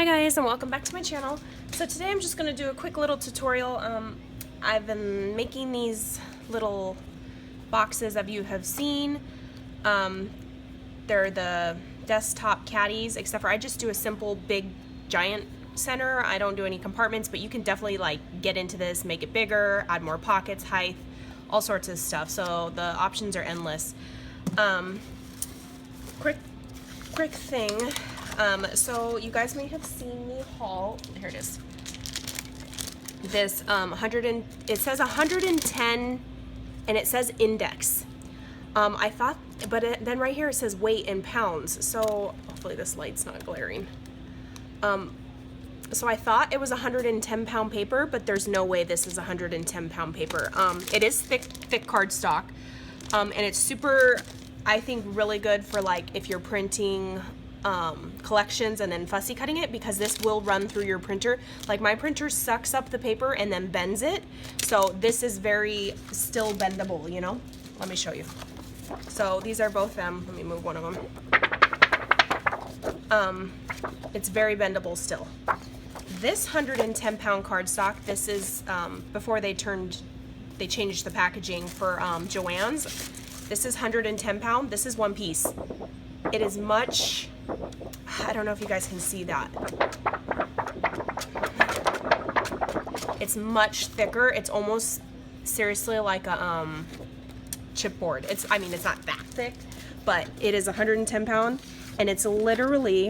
Hi guys, and welcome back to my channel. So today I'm just going to do a quick little tutorial. I've been making these little boxes that you have seen. They're the desktop caddies, except for I just do a simple big giant center. I don't do any compartments, but you can definitely like get into this, make it bigger, add more pockets, height, all sorts of stuff. So the options are endless. Quick thing. So you guys may have seen me haul. Here it is. This it says 110, and it says index. I thought, but then right here it says weight in pounds. So hopefully this light's not glaring. So I thought it was 110 pound paper, but there's no way this is 110 pound paper. It is thick cardstock, and it's super, I think, really good for like if you're printing collections and then fussy cutting it, because this will run through your printer. Like my printer sucks up the paper and then bends it, so this is very still bendable, you know. Let me show you. So these are both them. Let me move one of them. It's very bendable still. This 110 pound cardstock, this is before they changed the packaging for Joann's. This is 110 pound. This is one piece. It is much, I don't know if you guys can see that. It's much thicker. It's almost seriously like a chipboard. I mean, it's not that thick, but it is 110 pound, and it's literally,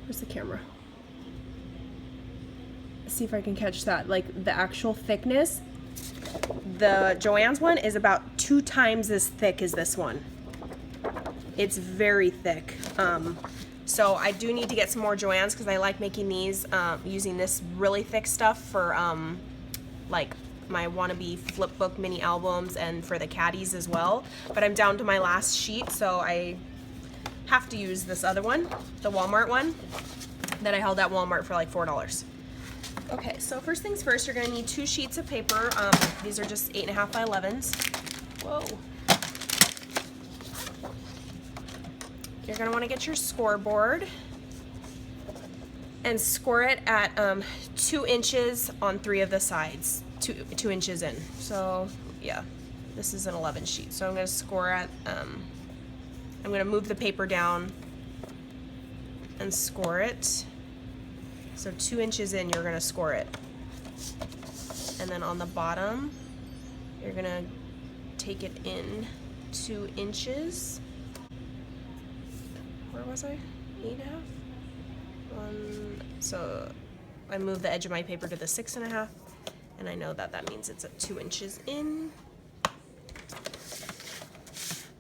where's the camera? Let's see if I can catch that. Like the actual thickness. The Joann's one is about 2 times as thick as this one. It's very thick. So I do need to get some more Joann's because I like making these using this really thick stuff for like my wannabe flip book mini albums and for the caddies as well. But I'm down to my last sheet, so I have to use this other one, the Walmart one that I held at Walmart for like $4. Okay, so first things first, you're going to need 2 sheets of paper. These are just 8.5 by 11s. Whoa. You're going to want to get your scoreboard and score it at 2 inches on 3 of the sides, 2 inches in. So yeah, this is an 11 sheet. So I'm going to score at, I'm going to move the paper down and score it. So 2 inches in, you're going to score it. And then on the bottom, you're going to take it in 2 inches. Where was I? 8.5? So I moved the edge of my paper to the 6.5, and I know that that means it's at 2 inches in.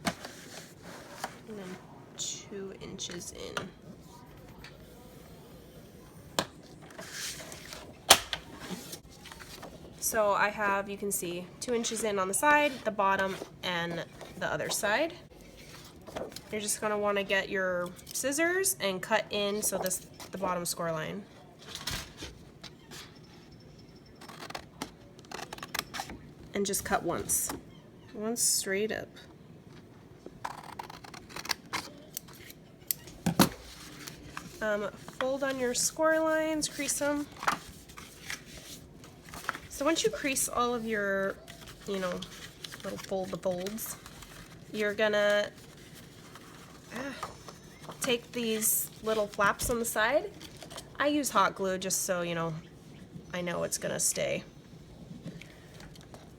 And then 2 inches in. So I have, you can see, 2 inches in on the side, the bottom, and the other side. You're just gonna wanna get your scissors and cut in so the bottom score line. And just cut once straight up. Fold on your score lines, crease them. So once you crease all of your, you know, little folds, you're gonna take these little flaps on the side. I use hot glue just so, you know, I know it's gonna stay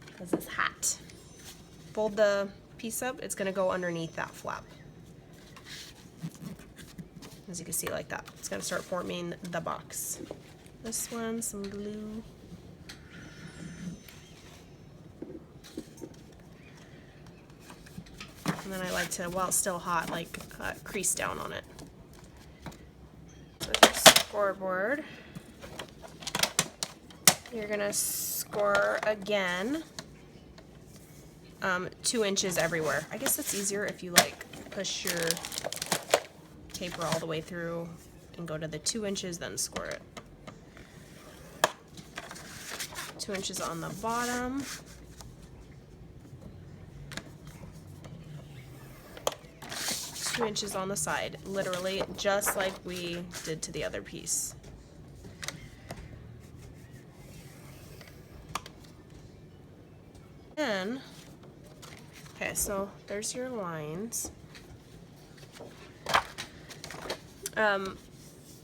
because it's hot. Fold the piece up, it's gonna go underneath that flap. As you can see, like that. It's gonna start forming the box. This one, some glue. And then I like to, while it's still hot, like crease down on it. With your scoreboard, you're gonna score again, 2 inches everywhere. I guess it's easier if you like push your paper all the way through and go to the 2 inches, then score it. 2 inches on the bottom. 2 2 inches on the side, literally just like we did to the other piece. Then, okay, so there's your lines.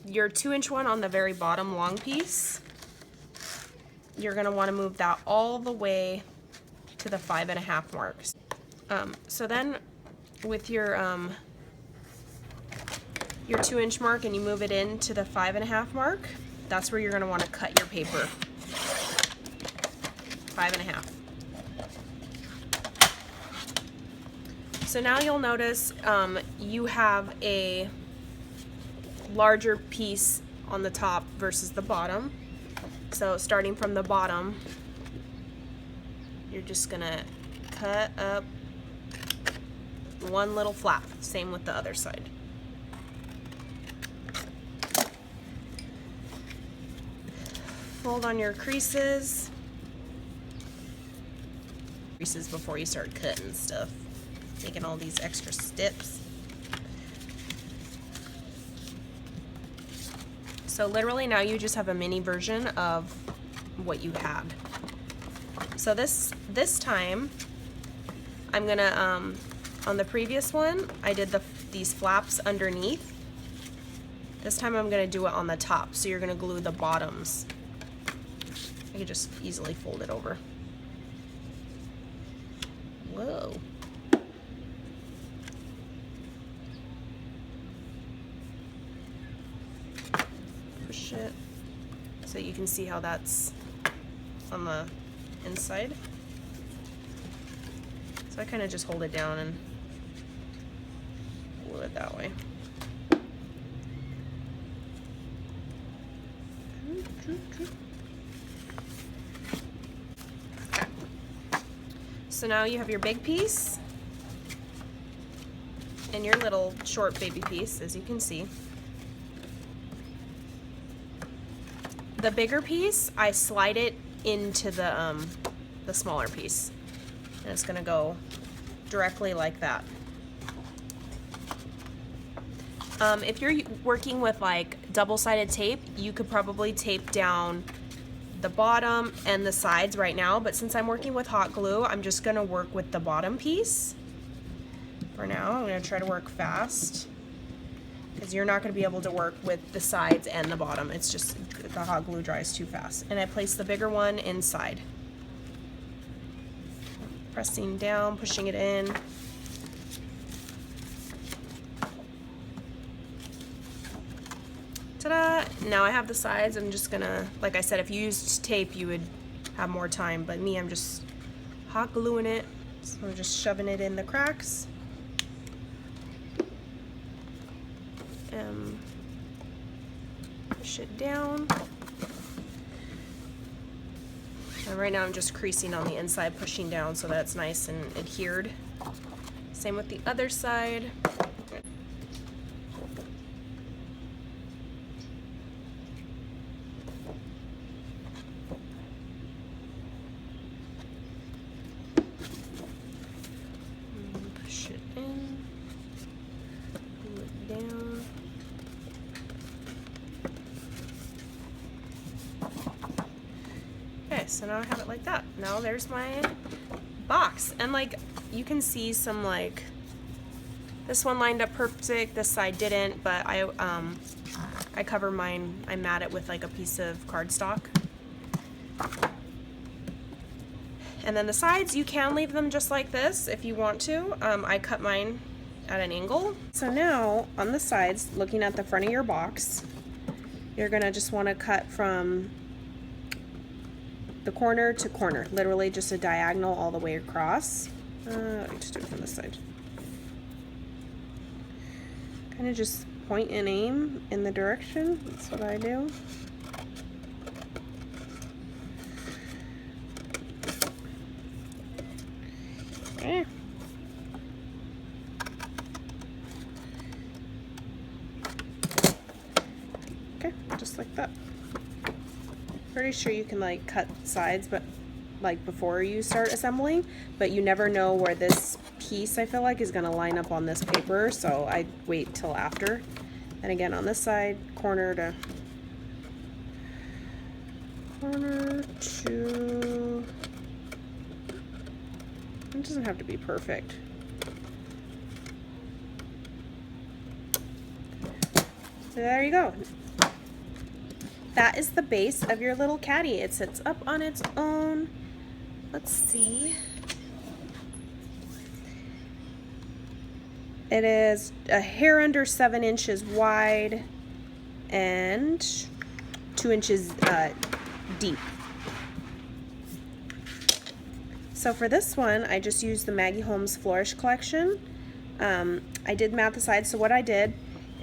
Your 2-inch one on the very bottom long piece, you're gonna wanna move that all the way to the 5.5 marks. So then with your 2-inch mark and you move it into the 5.5 mark, that's where you're gonna wanna cut your paper. 5.5. So now you'll notice you have a larger piece on the top versus the bottom. So starting from the bottom, you're just gonna cut up one little flap. Same with the other side. Fold on your creases. Creases before you start cutting stuff. Making all these extra steps. So literally now you just have a mini version of what you had. So this time I'm gonna on the previous one I did these flaps underneath. This time I'm gonna do it on the top. So you're gonna glue the bottoms. I could just easily fold it over. Whoa. Push it so you can see how that's on the inside. So I kind of just hold it down and glue it that way. Okay. So now you have your big piece and your little short baby piece, as you can see. The bigger piece, I slide it into the smaller piece, and it's gonna go directly like that. If you're working with like double-sided tape, you could probably tape down the bottom and the sides right now, but since I'm working with hot glue, I'm just gonna work with the bottom piece for now. I'm gonna try to work fast, because you're not going to be able to work with the sides and the bottom. It's just the hot glue dries too fast. And I place the bigger one inside. Pressing down, pushing it in. Ta-da! Now I have the sides. I'm just gonna, like I said, if you used tape, you would have more time. But me, I'm just hot gluing it. So I'm just shoving it in the cracks. Push it down. And right now I'm just creasing on the inside, pushing down so that's nice and adhered. Same with the other side. Push it in, glue it down. Okay, so now I have it like that. Now there's my box. And like, you can see some like, this one lined up perfect, this side didn't, but I cover mine, I mat it with like a piece of cardstock. And then the sides, you can leave them just like this if you want to. I cut mine at an angle. So now on the sides, looking at the front of your box, you're gonna just wanna cut from the corner to corner, literally just a diagonal all the way across. Let me just do it from this side. Kind of just point and aim in the direction. That's what I do. Okay. Okay, just like that. Pretty sure you can like cut sides, but like before you start assembling, but you never know where this piece, I feel like, is going to line up on this paper, so I wait till after. And again, on this side, corner to corner to... It doesn't have to be perfect. So there you go. That is the base of your little caddy. It sits up on its own. Let's see. It is a hair under 7 inches wide and 2 inches deep. So for this one, I just used the Maggie Holmes Flourish collection. I did mat the sides, so what I did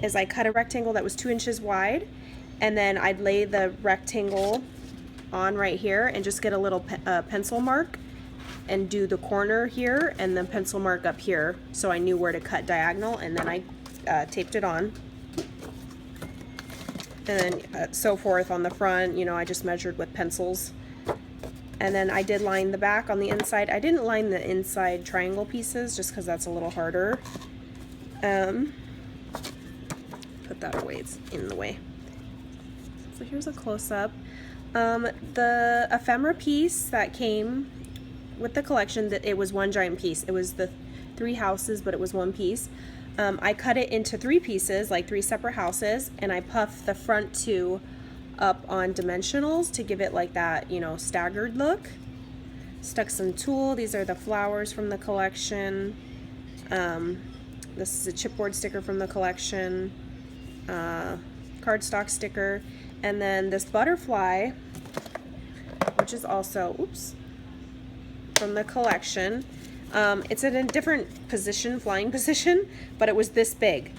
is I cut a rectangle that was 2 inches wide, and then I'd lay the rectangle on right here and just get a little pencil mark and do the corner here and then pencil mark up here, so I knew where to cut diagonal, and then I taped it on. And then so forth on the front, you know, I just measured with pencils. And then I did line the back on the inside. I didn't line the inside triangle pieces just because that's a little harder. Put that away, it's in the way. So here's a close-up. The ephemera piece that came with the collection, that it was one giant piece. It was the 3 houses, but it was one piece. I cut it into 3 pieces, like 3 separate houses, and I puffed the front 2 up on dimensionals to give it like that, you know, staggered look. Stuck some tulle. These are the flowers from the collection. This is a chipboard sticker from the collection, cardstock sticker, and then this butterfly, which is also, oops, from the collection. It's in a different position, flying position, but it was this big.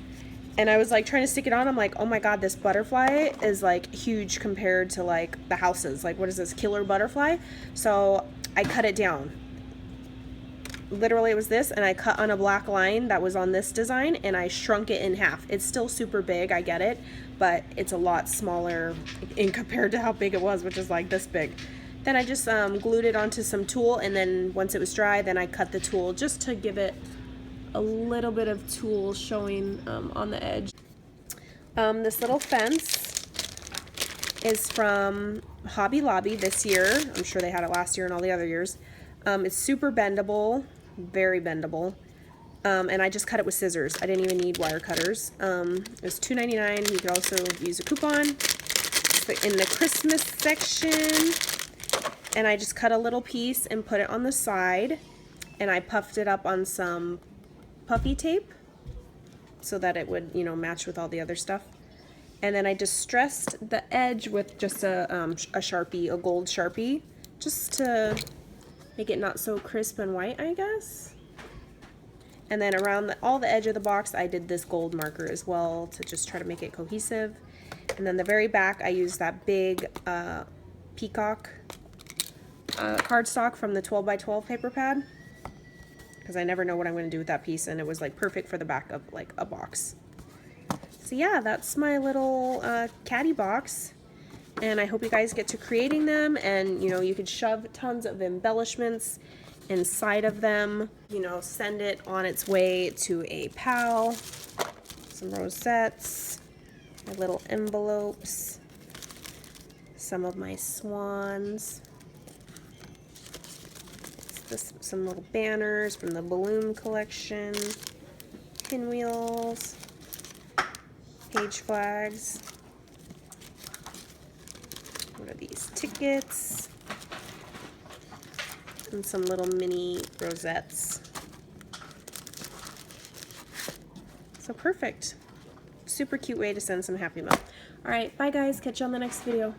And I was like trying to stick it on. I'm like, oh my god, this butterfly is like huge compared to like the houses. Like, what is this, killer butterfly? So I cut it down. Literally it was this, and I cut on a black line that was on this design, and I shrunk it in half. It's still super big, I get it, but it's a lot smaller in compared to how big it was, which is like this big. Then I just glued it onto some tulle, and then once it was dry, then I cut the tulle just to give it a little bit of tulle showing on the edge. This little fence is from Hobby Lobby this year. I'm sure they had it last year and all the other years. It's super bendable, very bendable, and I just cut it with scissors. I didn't even need wire cutters. It was $2.99. You could also use a coupon. But in the Christmas section, and I just cut a little piece and put it on the side, and I puffed it up on some puffy tape so that it would, you know, match with all the other stuff. And then I distressed the edge with just a Sharpie, a gold Sharpie, just to make it not so crisp and white, I guess. And then around all the edge of the box, I did this gold marker as well to just try to make it cohesive. And then the very back, I used that big peacock cardstock from the 12 by 12 paper pad, because I never know what I'm going to do with that piece, and it was like perfect for the back of like a box. So yeah, that's my little caddy box, and I hope you guys get to creating them, and you know, you could shove tons of embellishments inside of them, you know, send it on its way to a pal, some rosettes, my little envelopes, some of my swans, some little banners from the balloon collection, pinwheels, page flags. What are these? Tickets. And some little mini rosettes. So perfect. Super cute way to send some happy mail. Alright, bye guys. Catch you on the next video.